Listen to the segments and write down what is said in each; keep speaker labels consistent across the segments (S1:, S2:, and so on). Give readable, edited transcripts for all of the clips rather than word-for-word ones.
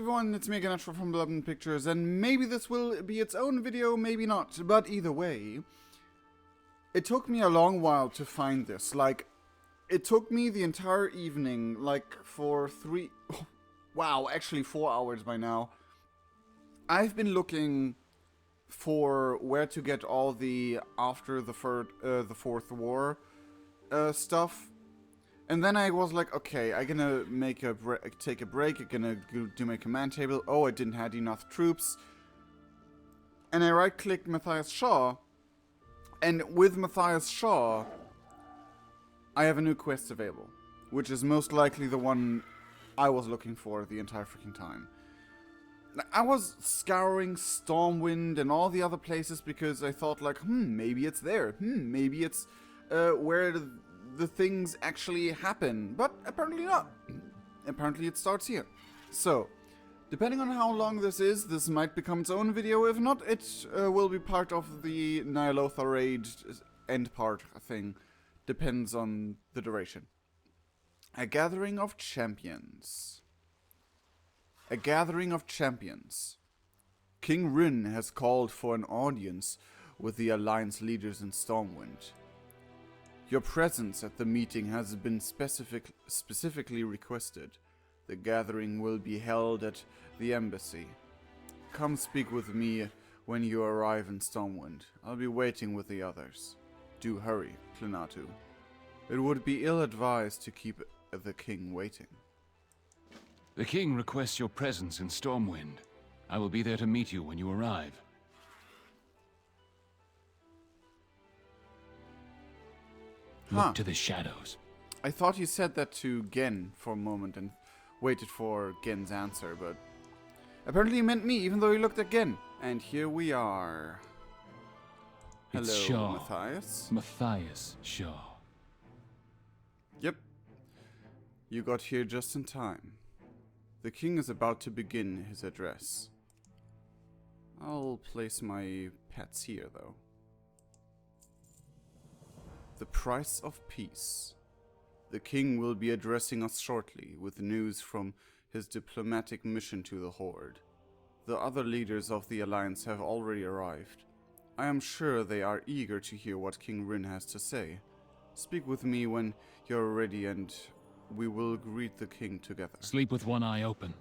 S1: everyone, it's me again from Bloodmoon Pictures, and maybe this will be its own video, maybe not, but either way, it took me a long while to find this. Like, it took me the entire evening, like, for 4 hours by now. I've been looking for where to get all the after the fourth war stuff. And then I was like, okay, I'm gonna take a break, I'm gonna do my command table. Oh, I didn't have enough troops. And I right-clicked Matthias Shaw. And with Matthias Shaw, I have a new quest available. Which is most likely the one I was looking for the entire freaking time. I was scouring Stormwind and all the other places because I thought like, maybe it's there. Maybe it's where the things actually happen, but apparently not. Apparently it starts here. So, depending on how long this might become its own video. If not, it will be part of the Nyalotha raid end part thing. Depends on the duration. A gathering of champions. A gathering of champions. King Rin has called for an audience with the Alliance leaders in Stormwind. Your presence at the meeting has been specifically requested. The gathering will be held at the embassy. Come speak with me when you arrive in Stormwind. I'll be waiting with the others. Do hurry, Klinatu. It would be ill-advised to keep the king waiting.
S2: The king requests your presence in Stormwind. I will be there to meet you when you arrive. Look to the shadows.
S1: I thought you said that to Gen for a moment and waited for Gen's answer, but apparently he meant me, even though he looked at Gen. And here we are.
S2: It's
S1: Hello,
S2: Shaw.
S1: Matthias.
S2: Matthias Shaw.
S1: Yep. You got here just in time. The king is about to begin his address. I'll place my pets here, though. The price of peace. The king will be addressing us shortly with news from his diplomatic mission to the Horde. The other leaders of the Alliance have already arrived. I am sure they are eager to hear what King Rin has to say. Speak with me when you're ready and we will greet the king together.
S2: Sleep with one eye open.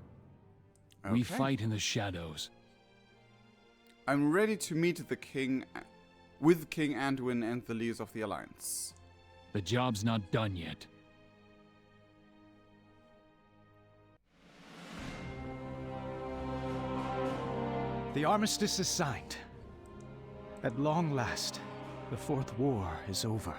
S1: Okay.
S2: We fight in the shadows.
S1: I'm ready to meet the king with King Anduin and the leaders of the Alliance.
S2: The job's not done yet.
S3: The armistice is signed. At long last, the Fourth War is over.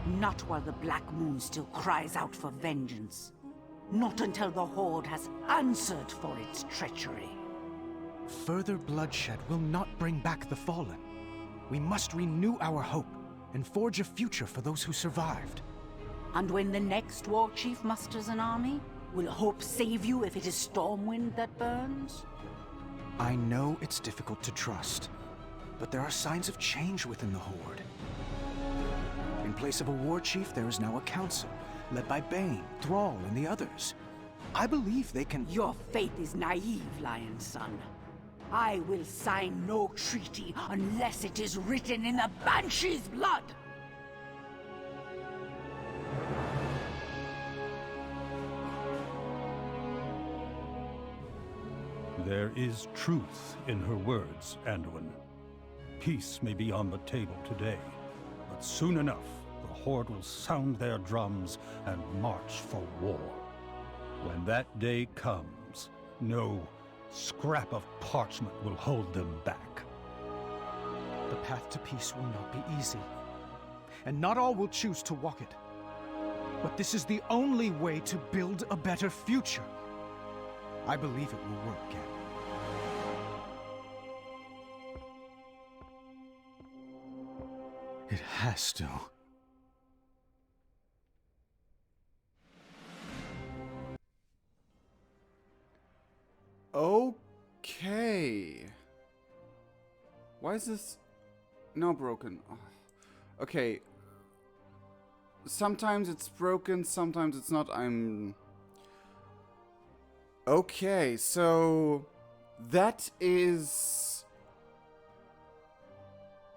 S4: Not while the Black Moon still cries out for vengeance. Not until the Horde has answered for its treachery.
S3: Further bloodshed will not bring back the fallen. We must renew our hope and forge a future for those who survived.
S4: And when the next war chief musters an army, will hope save you if it is Stormwind that burns?
S3: I know it's difficult to trust, but there are signs of change within the Horde. In place of a war chief, there is now a council, led by Bane, Thrall, and the others. I believe they can—
S4: Your faith is naive, Lion Son. I will sign no treaty unless it is written in the Banshee's blood!
S5: There is truth in her words, Anduin. Peace may be on the table today, but soon enough, the Horde will sound their drums and march for war. When that day comes, no scrap of parchment will hold them back.
S3: The path to peace will not be easy, and not all will choose to walk it. But this is the only way to build a better future. I believe it will work, Gen. It has to.
S1: Okay. Why is this now broken? Oh. Okay. sometimes it's broken, sometimes it's not. Okay, so that is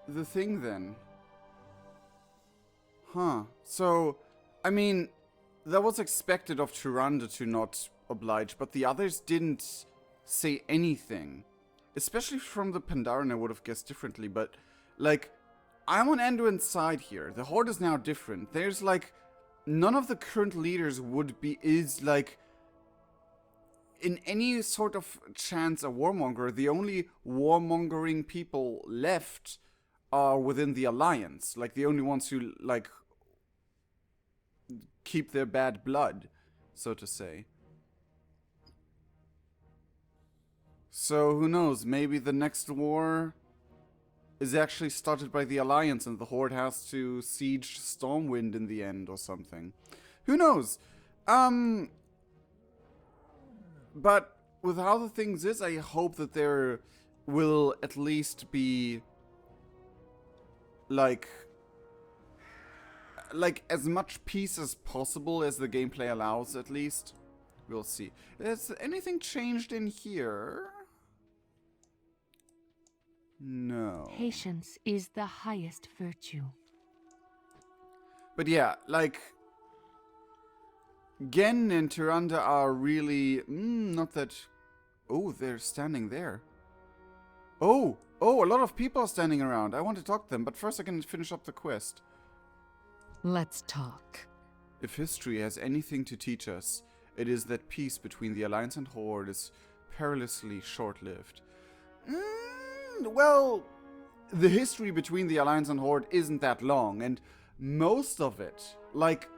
S1: the thing then. Huh. So, I mean, that was expected of Tyrande to not oblige, but the others didn't say anything. Especially from the Pandaren, I would have guessed differently, but, like, I'm on Anduin's side here. The Horde is now different. There's, like, none of the current leaders is, like, in any sort of chance a warmonger. The only warmongering people left are within the Alliance. Like, the only ones who, like, keep their bad blood, so to say. So, who knows? Maybe the next war is actually started by the Alliance and the Horde has to siege Stormwind in the end or something. Who knows? But with how the things is, I hope that there will at least be like as much peace as possible as the gameplay allows, at least. We'll see. Has anything changed in here? No.
S6: Patience is the highest virtue.
S1: But yeah, like, Gen and Tyrande are really not that. Oh, they're standing there. Oh, a lot of people are standing around. I want to talk to them, but first I can finish up the quest.
S6: Let's talk.
S1: If history has anything to teach us, it is that peace between the Alliance and Horde is perilously short-lived. Well, the history between the Alliance and Horde isn't that long, and most of it, like,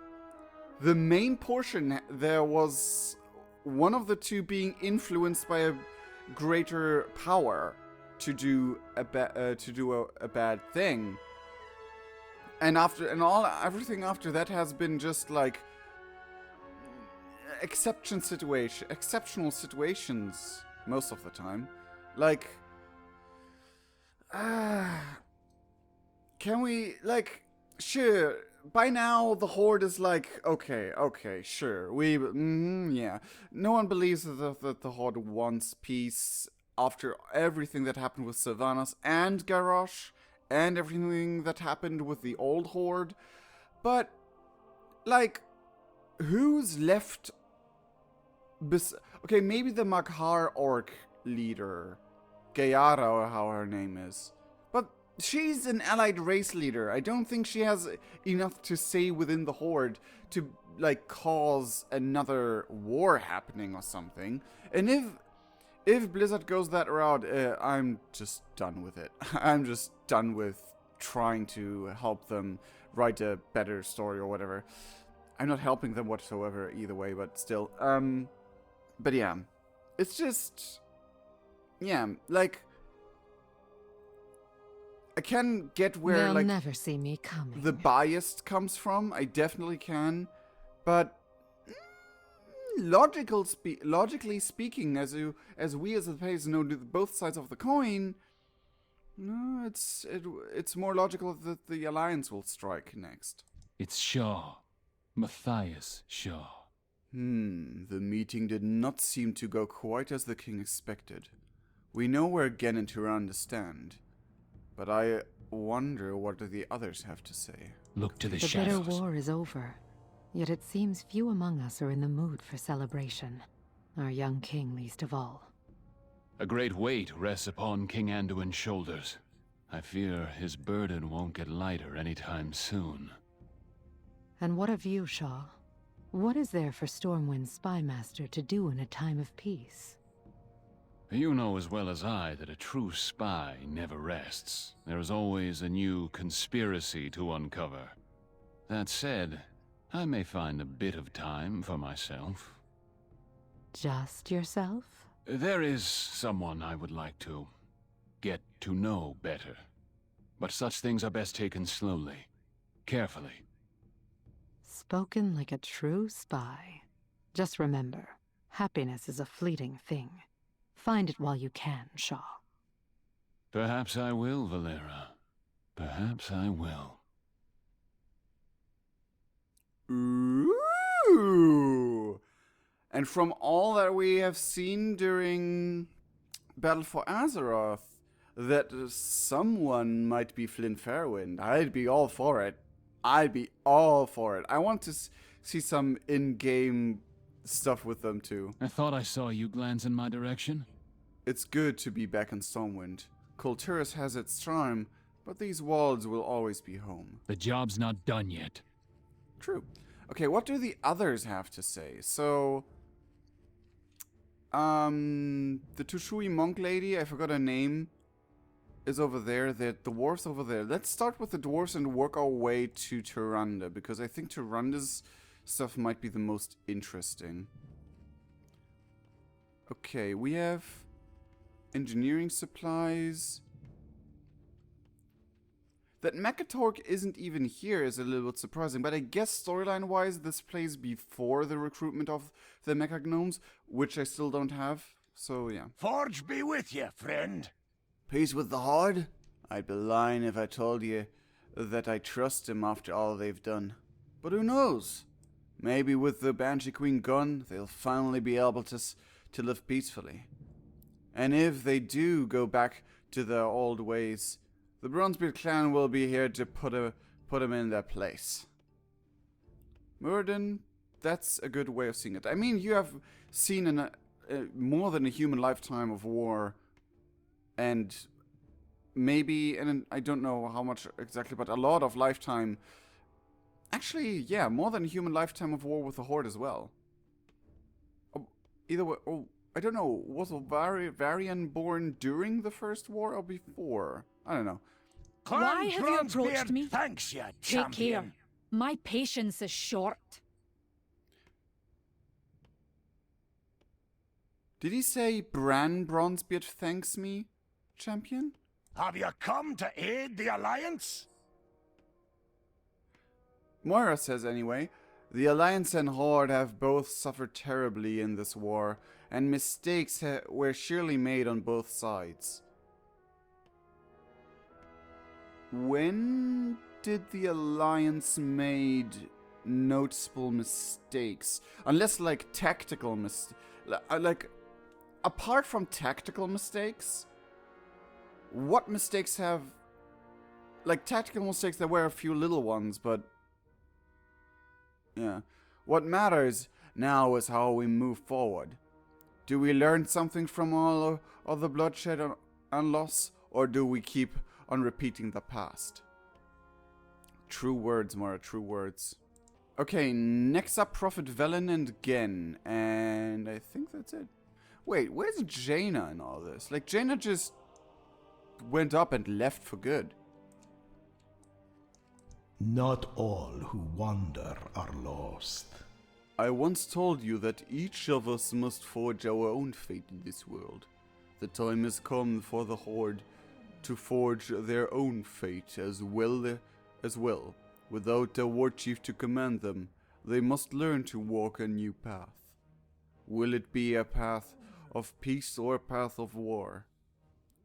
S1: the main portion, there was one of the two being influenced by a greater power to do a bad thing. And everything after that has been just like exceptional situations most of the time. Like, can we, like, sure, by now the Horde is like, okay, sure, yeah. No one believes that the Horde wants peace after everything that happened with Sylvanas and Garrosh, and everything that happened with the old Horde. But, like, who's left? Okay, maybe the Maghar orc leader, Gayara, or how her name is. But she's an allied race leader. I don't think she has enough to say within the Horde to, like, cause another war happening or something. And if Blizzard goes that route, I'm just done with it. I'm just done with trying to help them write a better story or whatever. I'm not helping them whatsoever either way, but still. But yeah, it's just, yeah, like, I can get where,
S6: They'll
S1: like,
S6: never see me coming.
S1: the bias comes from. I definitely can, but logically speaking, as we as the players know both sides of the coin, no, it's more logical that the Alliance will strike next.
S2: It's Shaw. Matthias Shaw.
S1: The meeting did not seem to go quite as the king expected. We know where Gen and Tyrande stand, but I wonder what the others have to say.
S2: Look to the
S6: The
S2: shadows.
S6: bitter war is over, yet it seems few among us are in the mood for celebration. Our young king least of all.
S2: A great weight rests upon King Anduin's shoulders. I fear his burden won't get lighter anytime soon.
S6: And what of you, Shaw? What is there for Stormwind's spymaster to do in a time of peace?
S2: You know as well as I that a true spy never rests. There is always a new conspiracy to uncover. That said, I may find a bit of time for myself.
S6: Just yourself?
S2: There is someone I would like to get to know better. But such things are best taken slowly, carefully.
S6: Spoken like a true spy. Just remember, happiness is a fleeting thing. Find it while you can, Shaw.
S2: Perhaps I will, Valera. Perhaps I will.
S1: Ooh! And from all that we have seen during Battle for Azeroth, that someone might be Flynn Fairwind. I'd be all for it. I'd be all for it. I want to see some in-game stuff with them too.
S2: I thought I saw you glance in my direction.
S1: It's good to be back in Stormwind. Kulturis has its charm, but these walls will always be home.
S2: The job's not done yet.
S1: True. Okay, what do the others have to say? So, the Tushui monk lady, I forgot her name, is over there. The dwarves over there. Let's start with the dwarves and work our way to Tyrande, because I think Tyrande's stuff might be the most interesting. Okay, we have engineering supplies. That Mechatork isn't even here is a little bit surprising, but I guess storyline-wise this plays before the recruitment of the Mecha Gnomes, which I still don't have, so yeah.
S7: Forge be with you, friend.
S1: Peace with the Horde? I'd be lying if I told you that I trust him after all they've done. But who knows? Maybe with the Banshee Queen gone, they'll finally be able to live peacefully. And if they do go back to their old ways, the Bronzebeard clan will be here to put them in their place. Murden, that's a good way of seeing it. I mean, you have seen more than a human lifetime of war, and maybe, and I don't know how much exactly, but a lot of lifetime. Actually, yeah, more than a human lifetime of war with the Horde as well. Either way, I don't know, was Varian born during the first war or before? I don't know.
S8: Why have you approached me?
S7: Thanks, you
S8: Take
S7: champion.
S8: care. My patience is short.
S1: Did he say Bran Bronzebeard thanks me, champion?
S7: Have you come to aid the Alliance?
S1: Moira says anyway, the Alliance and Horde have both suffered terribly in this war, and mistakes were surely made on both sides. When did the Alliance made noticeable mistakes? Unless like tactical mistakes, like apart from tactical mistakes, what mistakes have, like tactical mistakes, there were a few little ones, but yeah. What matters now is how we move forward. Do we learn something from all of the bloodshed and loss, or do we keep on repeating the past? True words, Mara, true words. Okay, next up, Prophet Velen and Gen, and I think that's it. Wait, where's Jaina in all this? Like, Jaina just went up and left for good.
S9: Not all who wander are lost.
S1: I once told you that each of us must forge our own fate in this world. The time has come for the Horde to forge their own fate as well. Without a war chief to command them, they must learn to walk a new path. Will it be a path of peace or a path of war?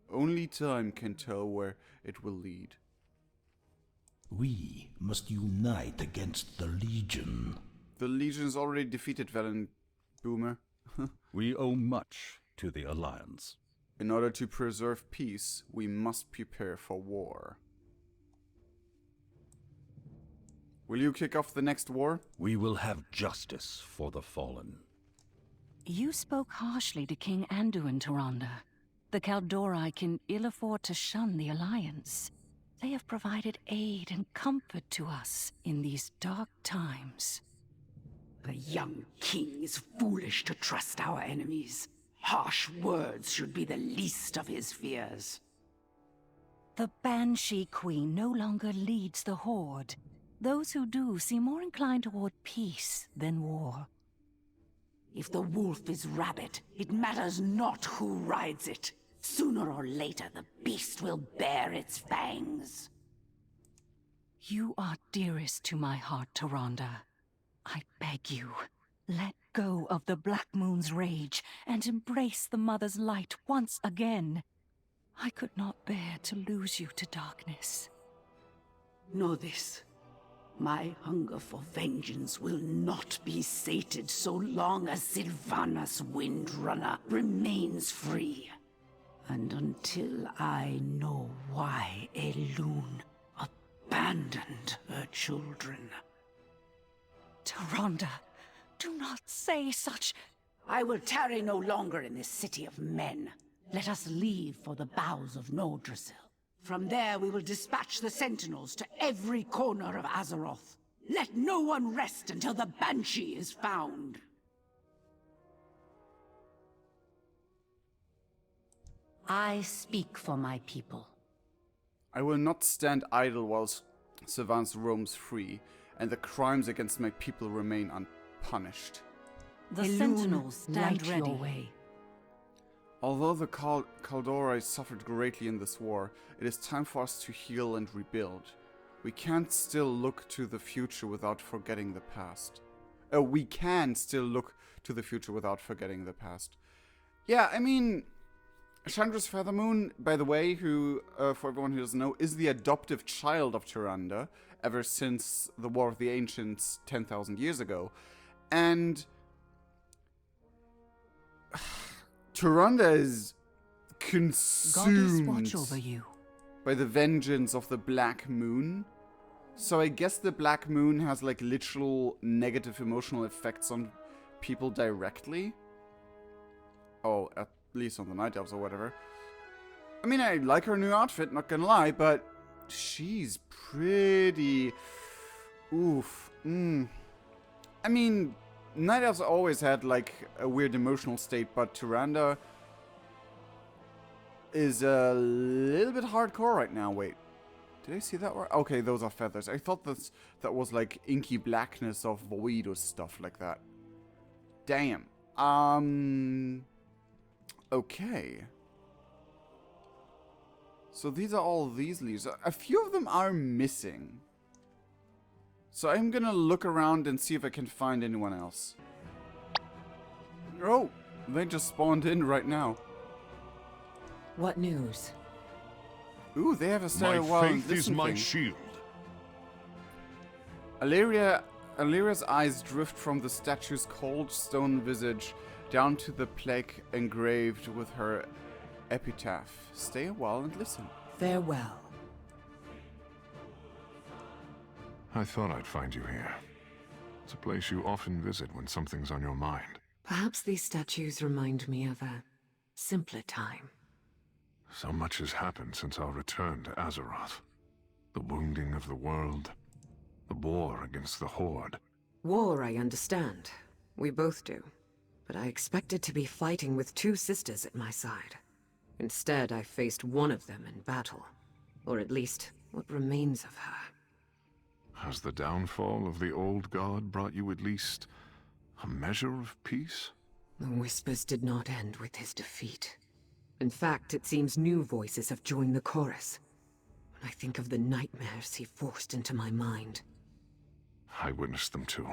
S1: Only time can tell where it will lead.
S9: We must unite against the Legion.
S1: The Legion's already defeated Velen, Boomer.
S5: We owe much to the Alliance.
S1: In order to preserve peace, we must prepare for war. Will you kick off the next war?
S5: We will have justice for the fallen.
S10: You spoke harshly to King Anduin, Tyrande. The Kaldori can ill afford to shun the Alliance. They have provided aid and comfort to us in these dark times.
S4: The young king is foolish to trust our enemies. Harsh words should be the least of his fears.
S10: The Banshee Queen no longer leads the Horde. Those who do seem more inclined toward peace than war.
S4: If the wolf is rabid, it matters not who rides it. Sooner or later, the beast will bear its fangs.
S10: You are dearest to my heart, Tyrande. I beg you, let go of the Black Moon's rage and embrace the Mother's light once again. I could not bear to lose you to darkness.
S4: Know this. My hunger for vengeance will not be sated so long as Sylvanas Windrunner remains free. And until I know why Elune abandoned her children.
S10: Tyrande, do not say such...
S4: I will tarry no longer in this city of men. Let us leave for the bowels of Nordrassil. From there we will dispatch the sentinels to every corner of Azeroth. Let no one rest until the Banshee is found. I speak for my people.
S1: I will not stand idle whilst Sylvanas roams free, and the crimes against my people remain unpunished.
S4: The sentinels stand ready. Your way.
S1: Although the Kaldorei suffered greatly in this war, it is time for us to heal and rebuild. We can't still look to the future without forgetting the past. We can still look to the future without forgetting the past. Yeah, I mean, Chandra's Feathermoon, by the way, who, for everyone who doesn't know, is the adoptive child of Tyrande ever since the War of the Ancients 10,000 years ago. And Tyrande is consumed
S10: watch over you.
S1: by the vengeance of the Black Moon. So I guess the Black Moon has like literal negative emotional effects on people directly. Oh, at least on the Night Elves or whatever. I mean, I like her new outfit, not gonna lie, but she's pretty... Oof. I mean, Night Elves always had like a weird emotional state, but Tyrande is a little bit hardcore right now. Wait, did I see that right? Okay, those are feathers. I thought that was like inky blackness of void or stuff like that. Damn. Okay. So these are all these leaves. A few of them are missing. So I'm gonna look around and see if I can find anyone else. Oh, they just spawned in right now.
S11: What news?
S1: Ooh, they have a stereo wall.
S12: My faith is my shield.
S1: Aleria's eyes drift from the statue's cold stone visage down to the plaque engraved with her epitaph. Stay a while and listen.
S11: Farewell.
S12: I thought I'd find you here. It's a place you often visit when something's on your mind.
S11: Perhaps these statues remind me of a simpler time.
S12: So much has happened since our return to Azeroth. The wounding of the world. The war against the Horde.
S11: War, I understand. We both do. But I expected to be fighting with two sisters at my side. Instead, I faced one of them in battle. Or at least, what remains of her.
S12: Has the downfall of the old god brought you at least a measure of peace?
S11: The Whispers did not end with his defeat. In fact, it seems new voices have joined the chorus. When I think of the nightmares he forced into my mind.
S12: I witnessed them too.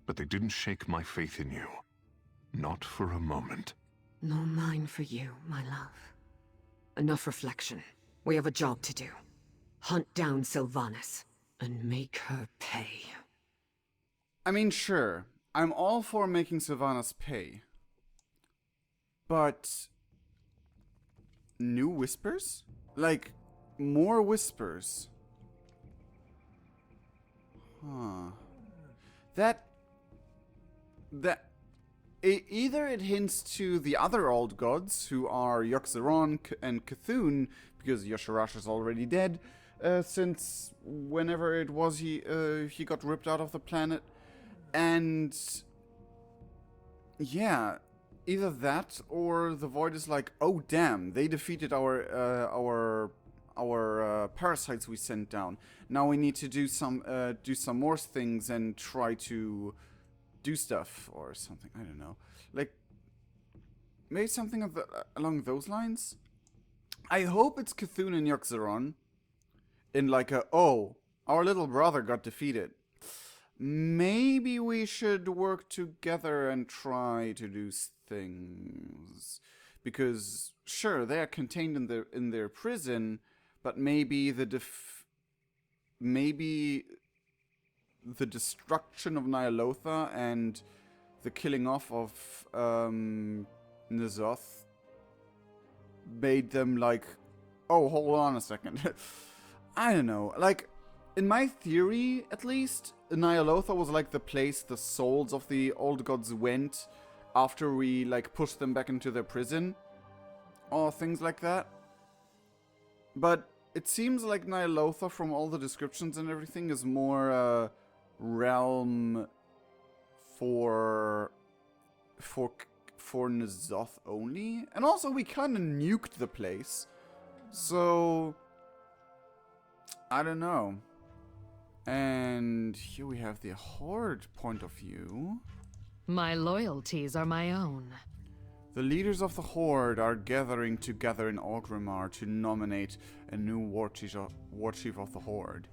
S12: But they didn't shake my faith in you. Not for a moment.
S11: Nor mine for you, my love. Enough reflection. We have a job to do. Hunt down Sylvanas. And make her pay.
S1: I mean, sure. I'm all for making Sylvanas pay. But... new whispers? Like, more whispers. Huh. Either it hints to the other old gods, who are Yogg-Saron and Cthulhu, because Yosharash is already dead, since whenever it was he got ripped out of the planet. And yeah, either that or the Void is like, oh damn, they defeated our parasites we sent down. Now we need to do some more things and try to do stuff or something. I don't know, like maybe something along those lines. I hope it's Cthulhu and Yogg-Saron in like oh, our little brother got defeated. Maybe we should work together and try to do things, because sure, they are contained in their prison, but maybe the destruction of Nyalotha and the killing off of N'Zoth made them like, oh, hold on a second. I don't know. Like, in my theory, at least, Nyalotha was like the place the souls of the old gods went after we like pushed them back into their prison, or things like that. But it seems like Nyalotha, from all the descriptions and everything, is more realm for N'Zoth only. And also, we kind of nuked the place, so I don't know. And here we have the Horde point of view.
S6: My loyalties are my own.
S1: The leaders of the Horde are gathering together in Orgrimmar to nominate a new war chief of the Horde.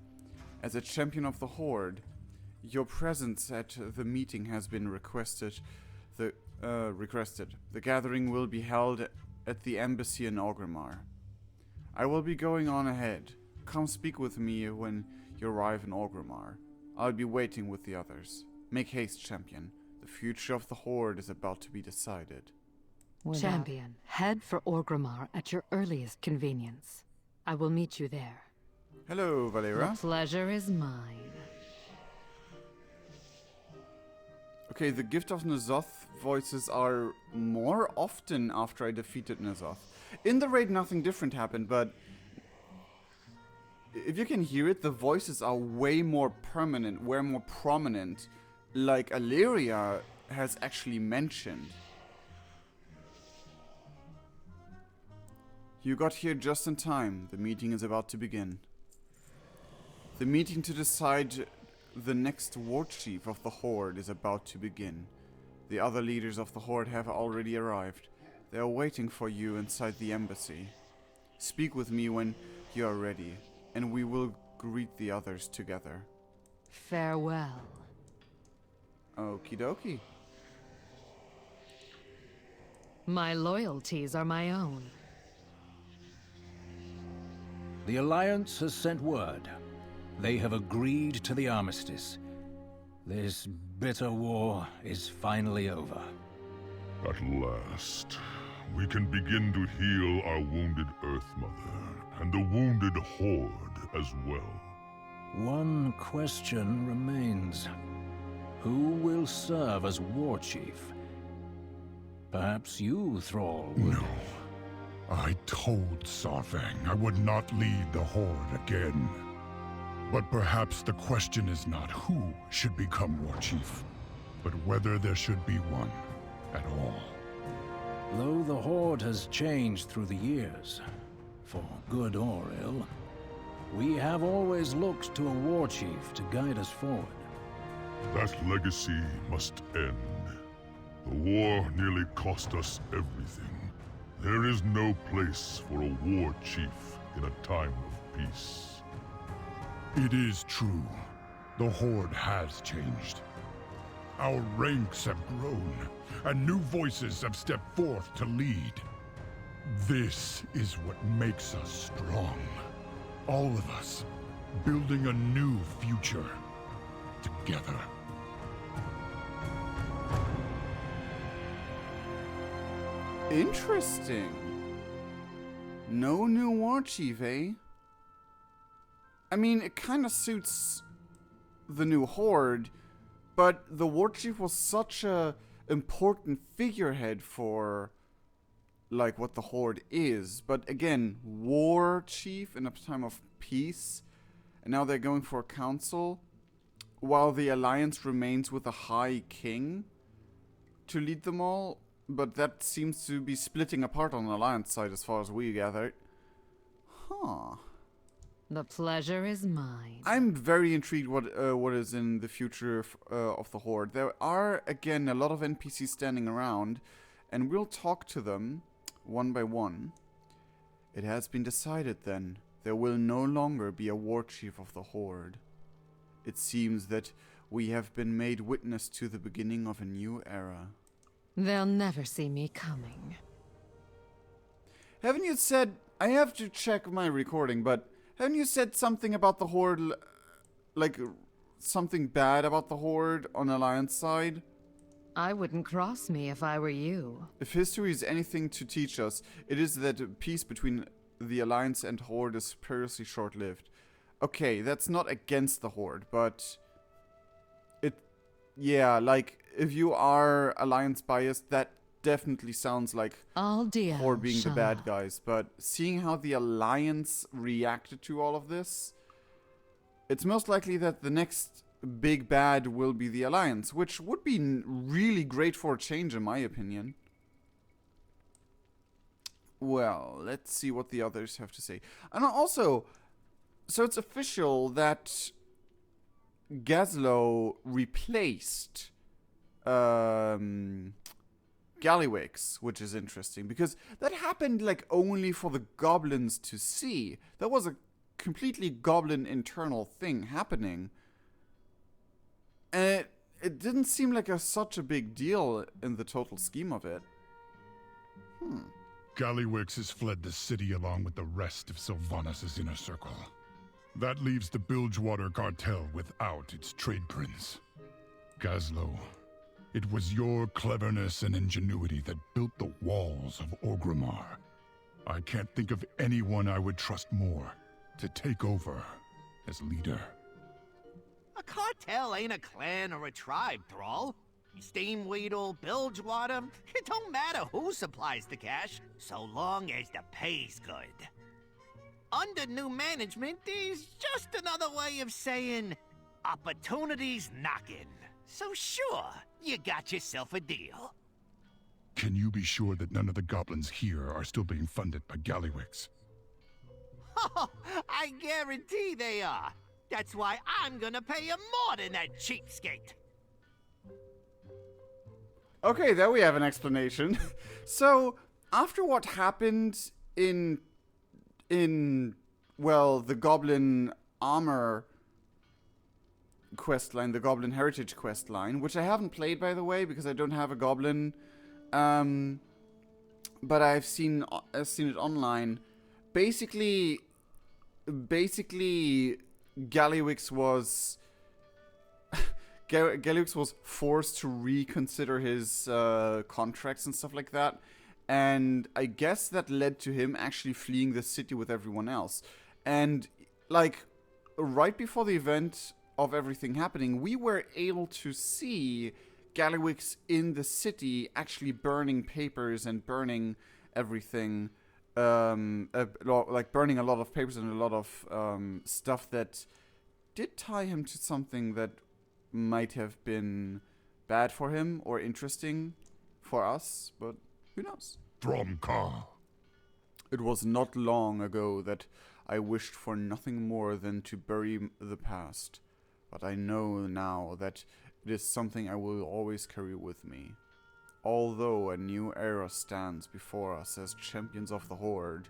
S1: As a champion of the Horde, your presence at the meeting has been requested. The gathering will be held at the embassy in Orgrimmar. I will be going on ahead. Come speak with me when you arrive in Orgrimmar. I'll be waiting with the others. Make haste, champion. The future of the Horde is about to be decided.
S6: Champion, head for Orgrimmar at your earliest convenience. I will meet you there.
S1: Hello, Valera.
S6: The pleasure is mine.
S1: Okay, the Gift of N'Zoth voices are more often after I defeated N'Zoth. In the raid, nothing different happened, but if you can hear it, the voices are way more permanent, way more prominent, like Alleria has actually mentioned. You got here just in time. The meeting is about to begin. The meeting to decide the next war chief of the Horde is about to begin. The other leaders of the Horde have already arrived. They are waiting for you inside the embassy. Speak with me when you are ready, and we will greet the others together.
S6: Farewell.
S1: Okie dokie.
S6: My loyalties are my own.
S9: The Alliance has sent word. They have agreed to the armistice. This bitter war is finally over.
S12: At last, we can begin to heal our wounded Earth Mother, and the wounded Horde as well.
S9: One question remains. Who will serve as war chief? Perhaps you, Thrall, would...
S7: No. I told Sarfang I would not lead the Horde again. But perhaps the question is not who should become war chief, but whether there should be one at all.
S9: Though the Horde has changed through the years, for good or ill, we have always looked to a war chief to guide us forward.
S12: That legacy must end. The war nearly cost us everything. There is no place for a war chief in a time of peace.
S7: It is true. The Horde has changed. Our ranks have grown, and new voices have stepped forth to lead. This is what makes us strong. All of us, building a new future, together.
S1: Interesting. No new war chief, eh? I mean, it kind of suits the new Horde, but the war chief was such a important figurehead for, like, what the Horde is. But again, war chief in a time of peace, and now they're going for a council, while the Alliance remains with a High King to lead them all. But that seems to be splitting apart on the Alliance side as far as we gathered. Huh.
S6: The pleasure is mine.
S1: I'm very intrigued what is in the future of the Horde. There are, again, a lot of NPCs standing around, and we'll talk to them one by one. It has been decided then. There will no longer be a war chief of the Horde. It seems that we have been made witness to the beginning of a new era.
S6: They'll never see me coming.
S1: Haven't you said... I have to check my recording, but... Haven't you said something about the Horde, like, something bad about the Horde on Alliance side.
S6: I wouldn't cross me if I were you.
S1: If history is anything to teach us, it is that peace between the Alliance and Horde is perilously short-lived. Okay, that's not against the Horde, but yeah, like, if you are Alliance biased, that definitely sounds like Horde being the bad guys. But seeing how the Alliance reacted to all of this, it's most likely that the next big bad will be the Alliance, which would be really great for a change, in my opinion. Well, let's see what the others have to say. And also, so it's official that Gazlo replaced Gallywix, which is interesting, because that happened like only for the goblins to see. That was a completely goblin internal thing happening. And it didn't seem like such a big deal in the total scheme of it.
S7: Gallywix has fled the city along with the rest of Sylvanas' inner circle. That leaves the Bilgewater cartel without its trade prince. Gazlo, it was your cleverness and ingenuity that built the walls of Orgrimmar. I can't think of anyone I would trust more to take over as leader.
S13: A cartel ain't a clan or a tribe, Thrall. Steamweedle, Bilgewater, it don't matter who supplies the cash, so long as the pay's good. Under new management is just another way of saying opportunity's knocking. So sure, you got yourself a deal.
S7: Can you be sure that none of the goblins here are still being funded by Gallywix?
S13: Oh, I guarantee they are. That's why I'm gonna pay you more than that cheapskate.
S1: Okay, there we have an explanation. So, after what happened in well, the Goblin Armor questline, the Goblin Heritage questline, which I haven't played, by the way, because I don't have a Goblin, but I've seen it online. Basically, Gallywix was forced to reconsider his contracts and stuff like that. And I guess that led to him actually fleeing the city with everyone else. And, like, right before the event of everything happening, we were able to see Gallywix in the city actually burning papers and burning everything. Like, burning a lot of papers and a lot of stuff that did tie him to something that might have been bad for him or interesting for us, but who knows?
S7: Thromkar.
S1: It was not long ago that I wished for nothing more than to bury the past, but I know now that it is something I will always carry with me. Although a new era stands before us as champions of the Horde,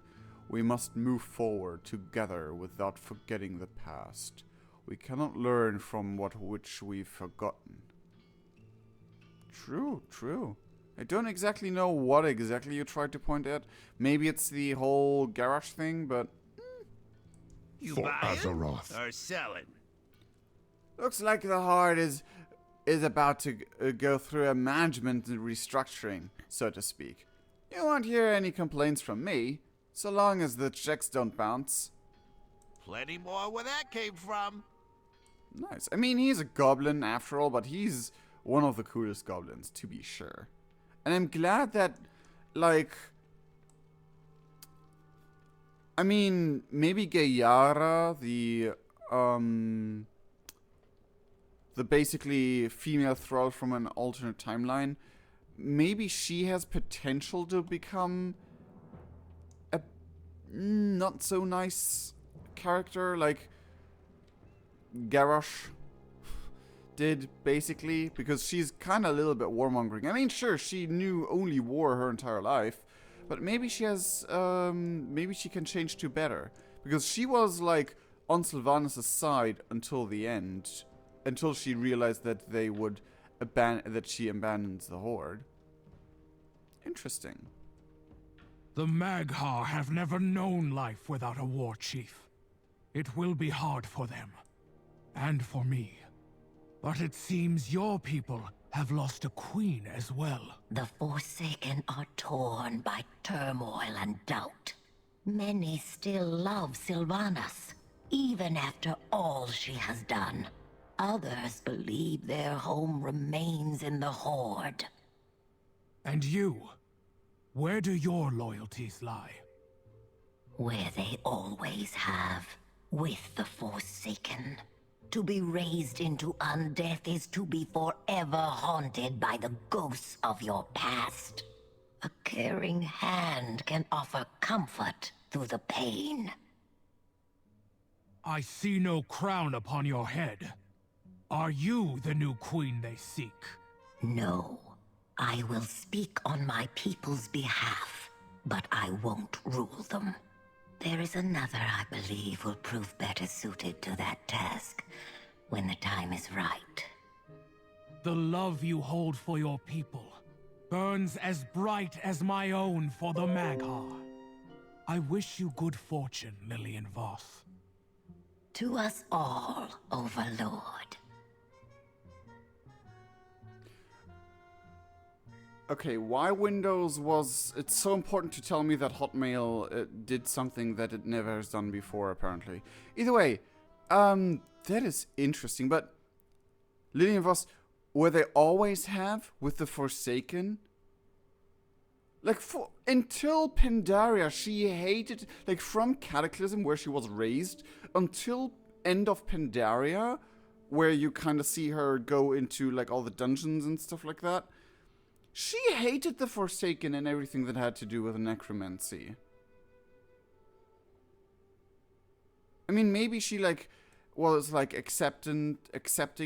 S1: we must move forward together without forgetting the past. We cannot learn from which we've forgotten. True, true. I don't exactly know what exactly you tried to point at. Maybe it's the whole garage thing, but...
S13: You
S7: For
S13: buying
S7: Azeroth.
S13: or selling?
S1: Looks like the Horde is about to go through a management restructuring, so to speak. You won't hear any complaints from me, so long as the checks don't bounce.
S13: Plenty more where that came from.
S1: Nice. I mean, he's a goblin after all, but he's one of the coolest goblins, to be sure. And I'm glad that, like... I mean, maybe Gayara, the basically female thrall from an alternate timeline, maybe she has potential to become a not so nice character like Garrosh did, basically, because she's kind of a little bit warmongering. I mean, sure, she knew only war her entire life, but maybe she has, maybe she can change to better, because she was, like, on Sylvanas' side until the end, until she realized that they would that she abandons the Horde. Interesting.
S14: The Magha have never known life without a war chief. It will be hard for them. And for me. But it seems your people have lost a queen as well.
S15: The Forsaken are torn by turmoil and doubt. Many still love Sylvanas, even after all she has done. Others believe their home remains in the Horde.
S14: And you? Where do your loyalties lie?
S15: Where they always have, with the Forsaken. To be raised into undeath is to be forever haunted by the ghosts of your past. A caring hand can offer comfort through the pain.
S14: I see no crown upon your head. Are you the new queen they seek?
S15: No. I will speak on my people's behalf, but I won't rule them. There is another I believe will prove better suited to that task when the time is right.
S14: The love you hold for your people burns as bright as my own for the Magha. I wish you good fortune, Lillian Voss.
S15: To us all, Overlord.
S1: Okay, why Windows was... It's so important to tell me that Hotmail did something that it never has done before, apparently. Either way, that is interesting, but... Lillian Voss, where they always have with the Forsaken? Like, until Pandaria, she hated... Like, from Cataclysm, where she was raised, until end of Pandaria, where you kind of see her go into, like, all the dungeons and stuff like that. She hated the Forsaken and everything that had to do with necromancy. I mean, maybe she, like, was, like, accepting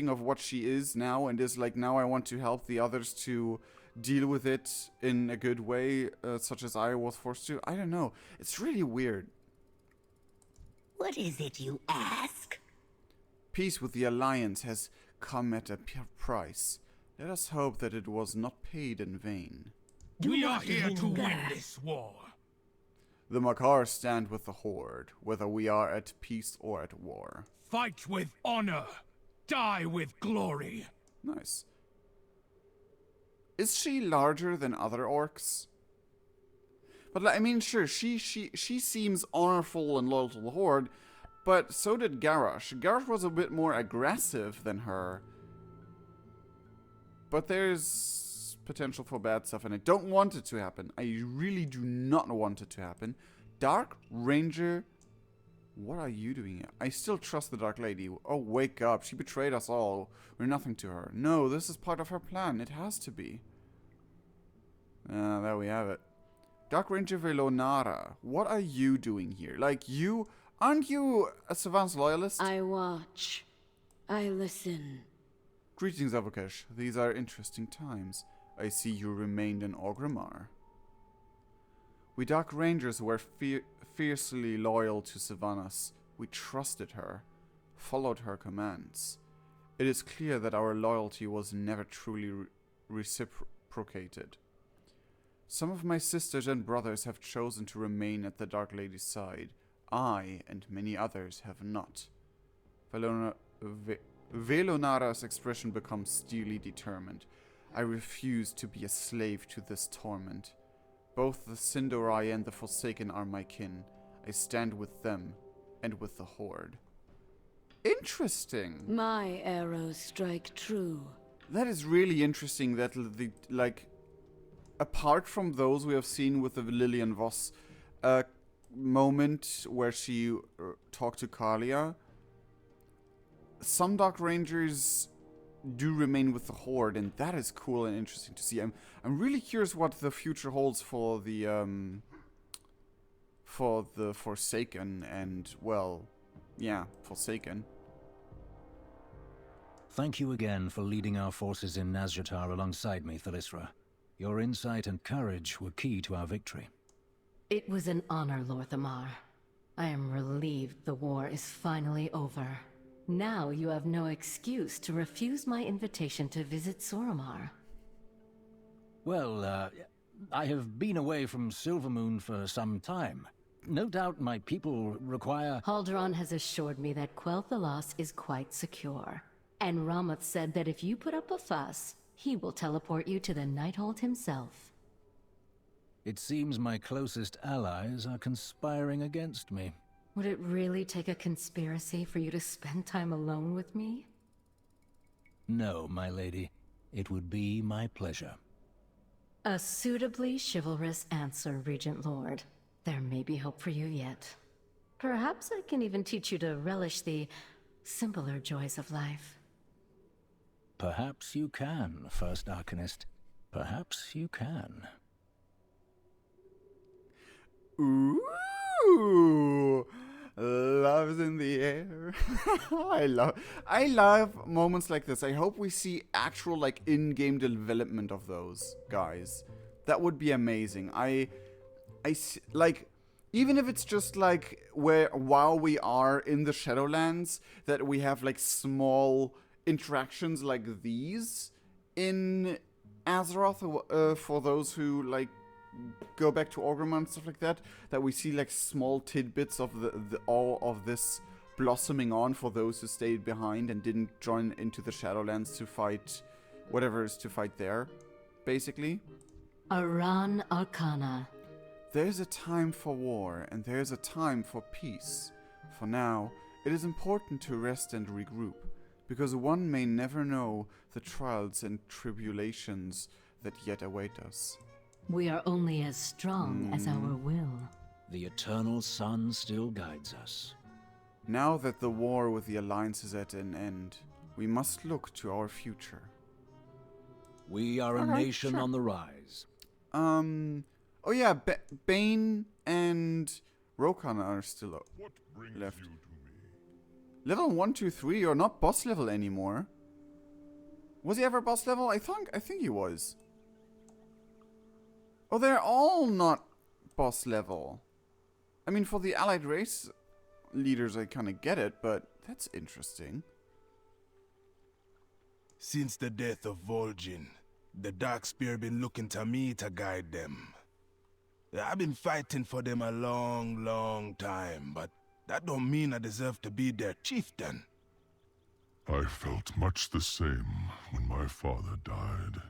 S1: of what she is now, and is like, now I want to help the others to deal with it in a good way, such as I was forced to. I don't know. It's really weird.
S15: What is it you ask?
S1: Peace with the Alliance has come at a price. Let us hope that it was not paid in vain.
S14: We are here to win this war.
S1: The Makar stand with the Horde, whether we are at peace or at war.
S14: Fight with honor. Die with glory.
S1: Nice. Is she larger than other orcs? But, I mean, sure, she seems honorful and loyal to the Horde, but so did Garrosh. Garrosh was a bit more aggressive than her. But there's potential for bad stuff, and I don't want it to happen. I really do not want it to happen. Dark Ranger, what are you doing here? I still trust the Dark Lady. Oh, wake up. She betrayed us all. We're nothing to her. No, this is part of her plan. It has to be. There we have it. Dark Ranger Velonara, what are you doing here? Like, aren't you a Sylvanas loyalist?
S16: I watch. I listen.
S1: Greetings, Avokesh. These are interesting times. I see you remained in Orgrimmar. We Dark Rangers were fiercely loyal to Sylvanas. We trusted her, followed her commands. It is clear that our loyalty was never truly reciprocated. Some of my sisters and brothers have chosen to remain at the Dark Lady's side. I and many others have not. Velonara's expression becomes steely determined. I refuse to be a slave to this torment. Both the Sindorai and the Forsaken are my kin. I stand with them and with the Horde. Interesting.
S16: My arrows strike true.
S1: That is really interesting that, apart from those we have seen with the Lillian Voss moment where she talked to Kalia, some Dark Rangers do remain with the Horde, and that is cool and interesting to see. I'm really curious what the future holds for the Forsaken and, well, yeah, Forsaken.
S9: Thank you again for leading our forces in Nazjatar alongside me, Thalyssra. Your insight and courage were key to our victory.
S6: It was an honor, Lord Thamar. I am relieved the war is finally over. Now you have no excuse to refuse my invitation to visit Suramar.
S9: Well, I have been away from Silvermoon for some time. No doubt my people require...
S6: Halderon has assured me that Quel'Thalas is quite secure. And Ramath said that if you put up a fuss, he will teleport you to the Nighthold himself.
S9: It seems my closest allies are conspiring against me.
S6: Would it really take a conspiracy for you to spend time alone with me?
S9: No, my lady. It would be my pleasure.
S6: A suitably chivalrous answer, Regent Lord. There may be hope for you yet. Perhaps I can even teach you to relish the simpler joys of life.
S9: Perhaps you can, First Arcanist. Perhaps you can.
S1: Ooh, love's in the air. I love moments like this. I hope we see actual like in-game development of those guys. That would be amazing. Like, even if it's just like while we are in the Shadowlands, that we have like small interactions like these in Azeroth, for those who like go back to Orgrimmar and stuff like that, that we see like small tidbits of all of this blossoming on for those who stayed behind and didn't join into the Shadowlands to fight whatever is to fight there, basically.
S6: Aran Arcana.
S1: There's a time for war and there's a time for peace. For now, it is important to rest and regroup, because one may never know the trials and tribulations that yet await us.
S6: We are only as strong as our will.
S9: The eternal sun still guides us.
S1: Now that the war with the Alliance is at an end, we must look to our future.
S9: We are a nation on the rise.
S1: Oh yeah, Bane and Rokan are still left. Level 1, 2, 3 are not boss level anymore. Was he ever boss level? I think he was. Oh, they're all not boss level. I mean, for the allied race leaders, I kind of get it, but that's interesting.
S17: Since the death of Vol'jin, the Darkspear been looking to me to guide them. I've been fighting for them a long, long time, but that don't mean I deserve to be their chieftain.
S12: I felt much the same when my father died.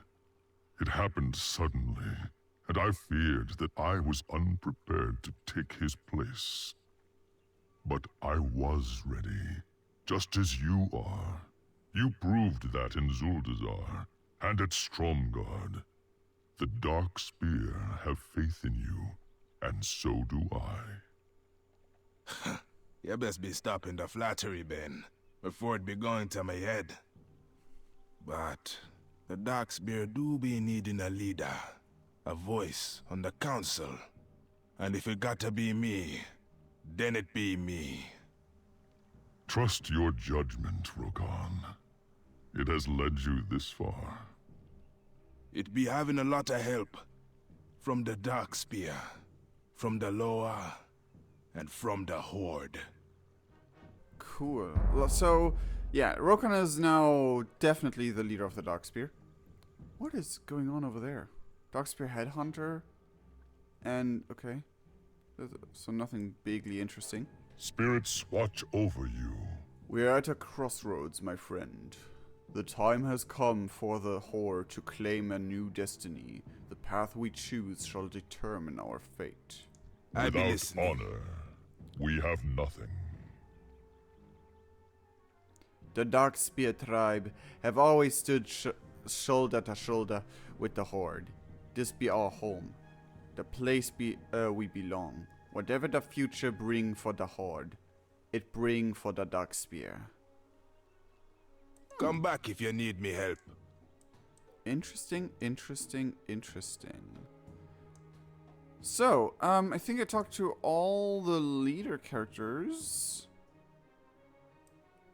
S12: It happened suddenly, and I feared that I was unprepared to take his place. But I was ready, just as you are. You proved that in Zuldazar, and at Stromgarde. The Darkspear have faith in you, and so do I.
S17: You best be stopping the flattery, Ben, before it be going to my head. But the Darkspear do be needing a leader, a voice on the council. And if it got to be me, then it be me.
S12: Trust your judgment, Rokan. It has led you this far.
S17: It be having a lot of help. From the Darkspear, from the Loa, and from the Horde.
S1: Cool. So, yeah, Rokan is now definitely the leader of the Darkspear. What is going on over there? Darkspear Headhunter? And, okay. So nothing bigly interesting.
S12: Spirits watch over you.
S1: We are at a crossroads, my friend. The time has come for the Horde to claim a new destiny. The path we choose shall determine our fate.
S12: Without honor, we have nothing.
S1: The Darkspear tribe have always stood shoulder to shoulder with the Horde. This be our home. The place we belong. Whatever the future bring for the Horde, it bring for the Darkspear.
S17: Come back if you need me help.
S1: Interesting, interesting, interesting. So, I think I talked to all the leader characters.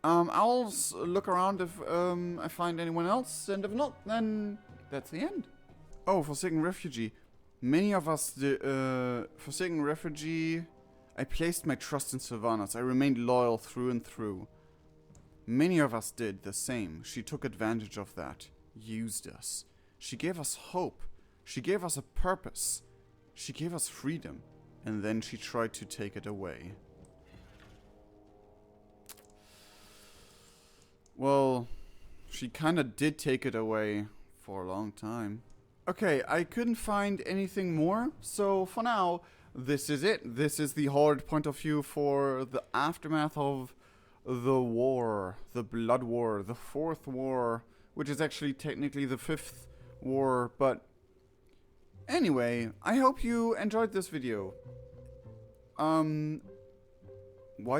S1: I'll look around if I find anyone else, and if not, then that's the end. Oh, Forsaken Refugee. Many of us, Forsaken Refugee, I placed my trust in Sylvanas. I remained loyal through and through. Many of us did the same. She took advantage of that, used us. She gave us hope. She gave us a purpose. She gave us freedom, and then she tried to take it away. Well, She kind of did take it away for a long time. Okay, I couldn't find anything more, so for now, this is it. This is the Horde point of view for the aftermath of the war, the Blood War, the 4th war, which is actually technically the 5th war, but anyway, I hope you enjoyed this video. Why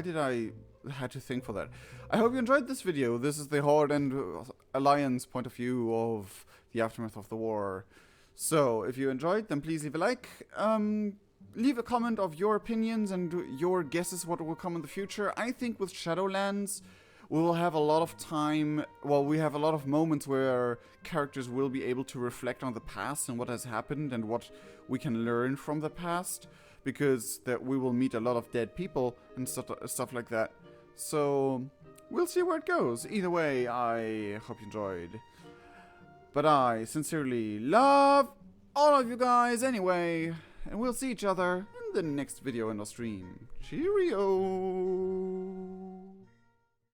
S1: did I had to think for that? I hope you enjoyed this video. This is the Horde and Alliance point of view of the aftermath of the war. So, if you enjoyed, then please leave a like. Leave a comment of your opinions and your guesses what will come in the future. I think with Shadowlands, we will have a lot of time, well, we have a lot of moments where characters will be able to reflect on the past and what has happened and what we can learn from the past, because that we will meet a lot of dead people and stuff like that. So, we'll see where it goes. Either way, I hope you enjoyed. But I sincerely love all of you guys anyway. And we'll see each other in the next video in our stream. Cheerio!